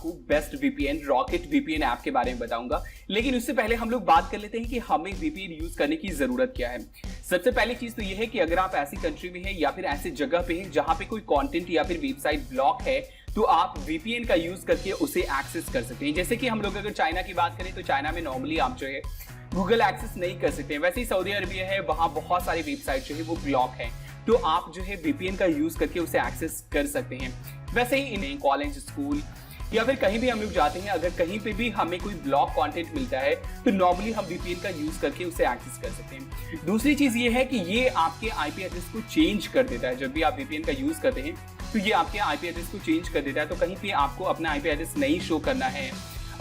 आपको best VPN rocket VPN app के बारे में बताऊंगा। लेकिन उससे पहले हम लोग बात कर लेते हैं कि हमें वीपीएन यूज करने की जरूरत क्या है। सबसे पहली चीज तो यह है कि अगर आप ऐसी कंट्री में हैं या फिर ऐसी जगह पे हैं जहां पे कोई कंटेंट या फिर वेबसाइट ब्लॉक है, तो आप वीपीएन का यूज करके उसे एक्सेस कर सकते हैं। जैसे कि हम लोग अगर चाइना की बात करें तो चाइना में नॉर्मली आप जो है गूगल एक्सेस नहीं कर सकते हैं। वैसे ही सऊदी अरबिया है, वहां बहुत सारी वेबसाइट जो है वो ब्लॉक है, तो आप जो है वीपीएन का यूज करके उसे एक्सेस कर सकते हैं। वैसे ही इन्हें कॉलेज, स्कूल या फिर कहीं भी हम लोग जाते हैं, अगर कहीं पे भी हमें कोई ब्लॉक कंटेंट मिलता है तो नॉर्मली हम वीपीएन का यूज करके उसे एक्सेस कर सकते हैं। दूसरी चीज ये है कि ये आपके आईपी एड्रेस को चेंज कर देता है। जब भी आप वीपीएन का यूज करते हैं तो ये आपके आईपी एड्रेस को चेंज कर देता है। तो कहीं पे आपको अपना आईपी एड्रेस नहीं शो करना है,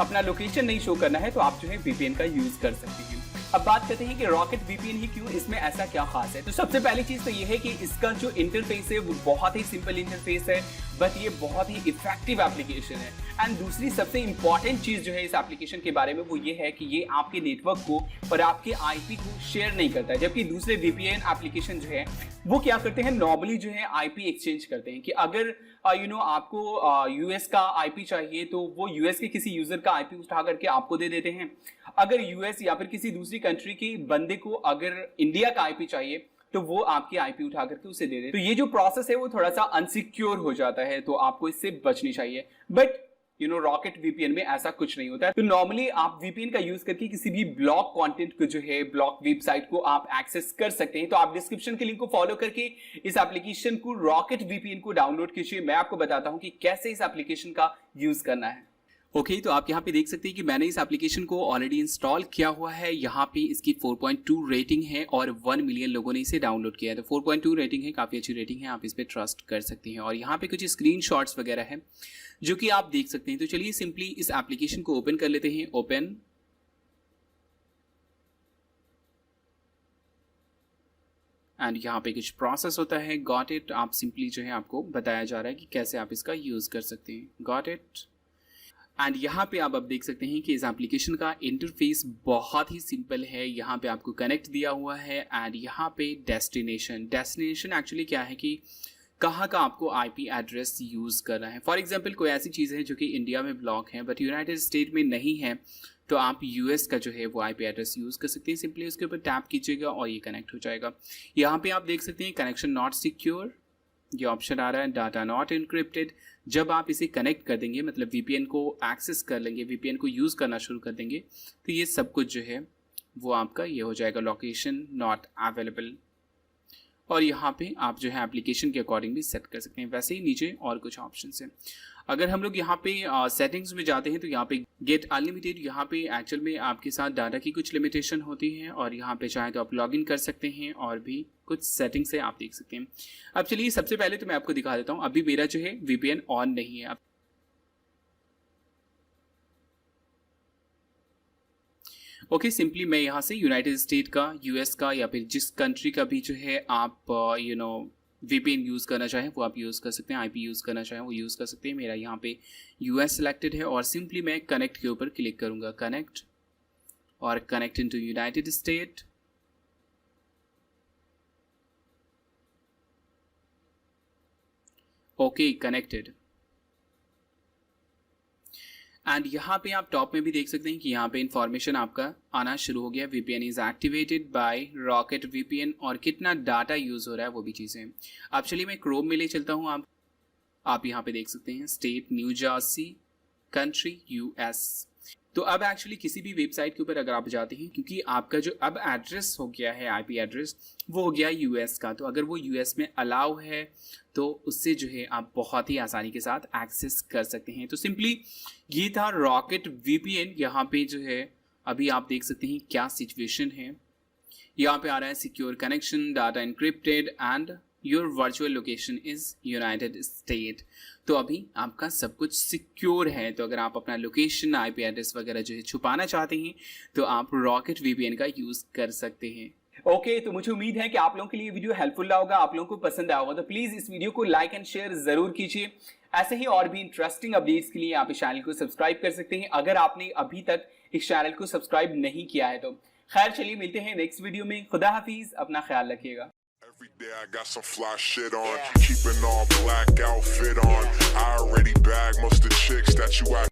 अपना लोकेशन नहीं शो करना है, तो आप जो है वीपीएन का यूज कर सकते हैं। अब बात करते हैं कि रॉकेट वीपीएन ही क्यों, इसमें ऐसा क्या खास है। तो सबसे पहली चीज तो ये है कि इसका जो इंटरफेस है वो बहुत ही सिंपल इंटरफेस है, बट ये बहुत ही इफेक्टिव एप्लीकेशन है। एंड दूसरी सबसे इंपॉर्टेंट चीज जो है इस एप्लीकेशन के बारे में वो ये है कि ये आपके नेटवर्क को और आपके आईपी को शेयर नहीं करता है। जबकि दूसरे वीपीएन एप्लीकेशन जो है वो क्या करते हैं, नॉर्मली जो है आईपी एक्सचेंज करते हैं कि अगर आपको यूएस का आईपी चाहिए तो वो यूएस के किसी यूजर का आईपी उठा करके आपको दे देते हैं। अगर यूएस या फिर किसी दूसरी कंट्री के बंदे को अगर इंडिया का आईपी चाहिए तो वो आपकी आईपी उठा करके उसे दे दे। तो ये जो प्रोसेस है वो थोड़ा सा अनसिक्योर हो जाता है, तो आपको इससे बचनी चाहिए। बट रॉकेट वीपीएन में ऐसा कुछ नहीं होता है। तो नॉर्मली आप वीपीएन का यूज करके किसी भी ब्लॉक कंटेंट को जो है, ब्लॉक वेबसाइट को आप एक्सेस कर सकते हैं। तो आप डिस्क्रिप्शन के लिंक को फॉलो करके इस एप्लीकेशन को, रॉकेट वीपीएन को डाउनलोड कीजिए। मैं आपको बताता हूं कि कैसे इस एप्लीकेशन का यूज करना है। ओके, तो आप यहाँ पे देख सकते हैं कि मैंने इस एप्लीकेशन को ऑलरेडी इंस्टॉल किया हुआ है। यहाँ पे इसकी 4.2 रेटिंग है और 1 मिलियन लोगों ने इसे डाउनलोड किया है। तो 4.2 रेटिंग है, काफ़ी अच्छी रेटिंग है, आप इस पर ट्रस्ट कर सकते हैं। और यहाँ पे कुछ स्क्रीनशॉट्स वगैरह है जो कि आप देख सकते हैं। तो चलिए सिंपली इस एप्लीकेशन को ओपन कर लेते हैं। ओपन, एंड यहाँ पे कुछ प्रोसेस होता है। गॉट इट, आप सिंपली जो है आपको बताया जा रहा है कि कैसे आप इसका यूज कर सकते हैं। Got it. एंड यहाँ पे आप अब देख सकते हैं कि इस एप्लीकेशन का इंटरफेस बहुत ही सिंपल है। यहाँ पे आपको कनेक्ट दिया हुआ है एंड यहाँ पे डेस्टिनेशन एक्चुअली क्या है कि कहाँ का आपको आईपी एड्रेस यूज़ करना है। फॉर एग्जांपल कोई ऐसी चीज़ है जो कि इंडिया में ब्लॉक है बट यूनाइटेड स्टेट में नहीं है, तो आप यूएस का जो है वो आईपी एड्रेस यूज़ कर सकते हैं। सिंपली उसके ऊपर टैप कीजिएगा और ये कनेक्ट हो जाएगा। यहाँ पे आप देख सकते हैं कनेक्शन नॉट सिक्योर, ये ऑप्शन आ रहा है, डाटा नॉट इनक्रिप्टेड। जब आप इसे कनेक्ट कर देंगे, मतलब वीपीएन को एक्सेस कर लेंगे, वीपीएन को यूज़ करना शुरू कर देंगे, तो ये सब कुछ जो है वो आपका ये हो जाएगा, लोकेशन नॉट अवेलेबल। और यहाँ पे आप जो है एप्लीकेशन के अकॉर्डिंग भी सेट कर सकते हैं। वैसे ही नीचे और कुछ ऑप्शन हैं। अगर हम लोग यहाँ पे सेटिंग्स में जाते हैं तो यहाँ पे गेट अनलिमिटेड, यहाँ पे एक्चुअल में आपके साथ डाटा की कुछ लिमिटेशन होती है और यहाँ पे चाहे तो आप लॉगिन कर सकते हैं और भी कुछ सेटिंग्स है आप देख सकते हैं। अब चलिए सबसे पहले तो मैं आपको दिखा देता हूँ। अभी मेरा जो है वीपीएन ऑन नहीं है। ओके, सिंपली मैं यहाँ से यूनाइटेड स्टेट का, यूएस का या फिर जिस कंट्री का भी जो है आप वीपीएन यूज़ करना चाहें वो आप यूज़ कर सकते हैं। आईपी यूज़ करना चाहें वो यूज़ कर सकते हैं। मेरा यहाँ पे यूएस सिलेक्टेड है और सिंपली मैं कनेक्ट के ऊपर क्लिक करूँगा, कनेक्ट, और connect into United state. Okay, connected. And यहाँ पे आप टॉप में भी देख सकते हैं कि यहाँ पे इंफॉर्मेशन आपका आना शुरू हो गया। VPN is activated by rocket VPN और कितना डाटा यूज हो रहा है वो भी चीज़ें। अब चलिए मैं क्रोम में ले चलता हूँ। आप यहाँ पे देख सकते हैं state new Jersey, country US. तो अब एक्चुअली किसी भी वेबसाइट के ऊपर अगर आप जाते हैं, क्योंकि आपका जो अब एड्रेस हो गया है, आईपी एड्रेस, वो हो गया यूएस का, तो अगर वो यूएस में अलाउ है तो उससे जो है आप बहुत ही आसानी के साथ एक्सेस कर सकते हैं। तो सिंपली ये था रॉकेट वीपीएन। यहाँ पे जो है अभी आप देख सकते हैं क्या सिचुएशन है। यहाँ पे आ रहा है secure connection, data encrypted and your virtual location is United state. तो अभी आपका सब कुछ सिक्योर है। तो अगर आप अपना लोकेशन, आईपी एड्रेस वगैरह जो है छुपाना चाहते हैं तो आप रॉकेट वीपीएन का यूज कर सकते हैं। ओके, तो मुझे उम्मीद है कि आप लोगों के लिए वीडियो हेल्पफुल रहा होगा, आप लोगों को पसंद आया होगा। तो प्लीज इस वीडियो को लाइक एंड शेयर जरूर कीजिए। ऐसे ही और भी इंटरेस्टिंग अपडेट्स के लिए आप इस चैनल को सब्सक्राइब कर सकते हैं अगर आपने अभी तक इस चैनल को सब्सक्राइब नहीं किया है तो। खैर चलिए मिलते हैं नेक्स्ट वीडियो में। खुदा हाफिज, अपना ख्याल रखिएगा। Every day I got some fly shit on, keeping all black outfit on. I already bag most of the chicks that you